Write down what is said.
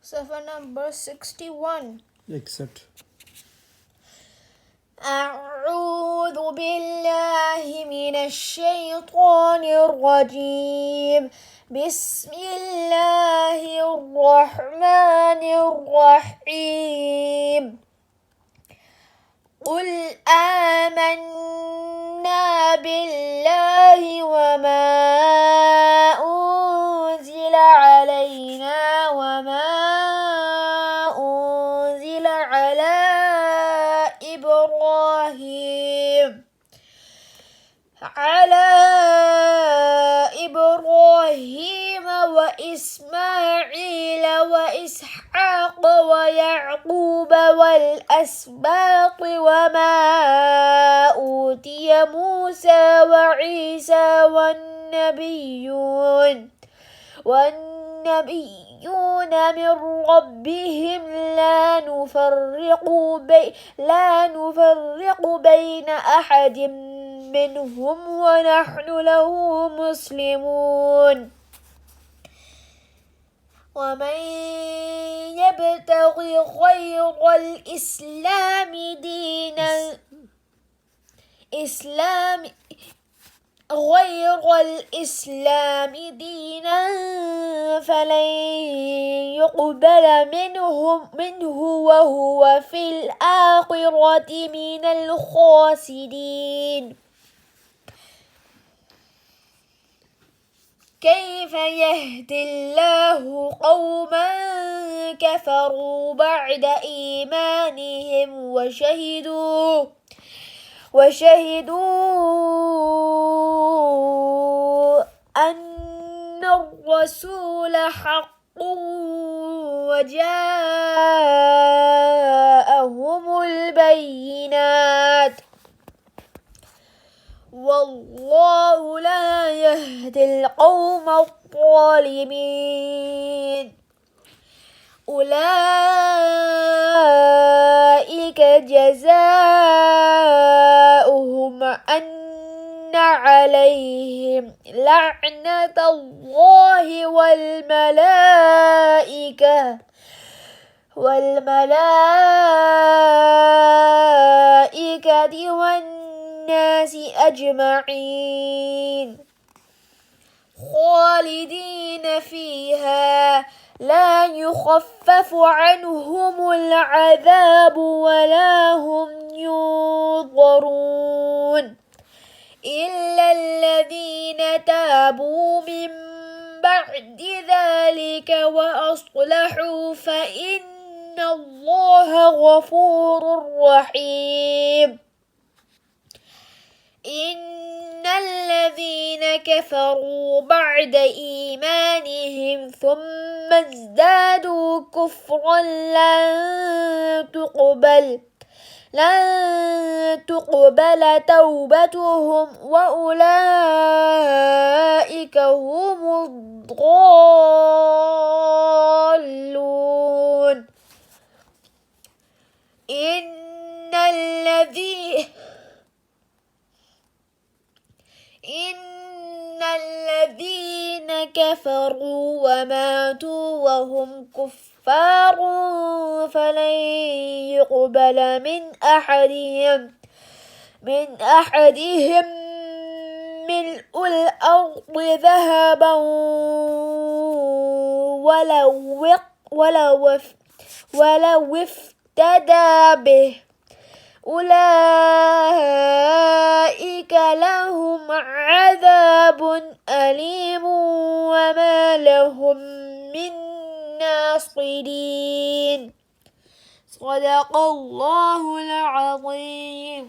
Safa number 61. Accept. أعوذ بالله من الشيطان الرجيم. بسم الله الرحمن الرحيم. قل آمنا بالله وما أنزل علينا وما أنزل على إبراهيم وإسماعيل وإسحاق ويعقوب والأسباط وما أوتي موسى وعيسى والنبيون من ربهم لا نفرق بين أحد منهم ونحن له مسلمون. ومن يبتغي غير الإسلام دينا فلن يقبل منه وهو في الآخرة من الخاسرين. كيف يهدي الله قوما كفروا بعد إيمانهم وشهدوا أن الرسول حق وجاءهم البينات والله لا يهدي القوم الظالمين. أولئك جزاؤهم أن عليهم لعنة الله والملائكة والناس أجمعين خالدين فيها لا يخفف عنهم العذاب ولا هم ينظرون إلا الذين تابوا من بعد ذلك وأصلحوا فإن الله غفور رحيم. إن الذين كفروا بعد إيمانهم ثم ازدادوا كفرا لن تقبل توبتهم وأولئك هم الضالون. إن الذين كفروا وماتوا وهم كفار فلن يقبل من أحدهم ملء الأرض ذهبا ولو افتدى به أولئك لهم عذاب أليم وما لهم من ناصرين. صدق الله العظيم.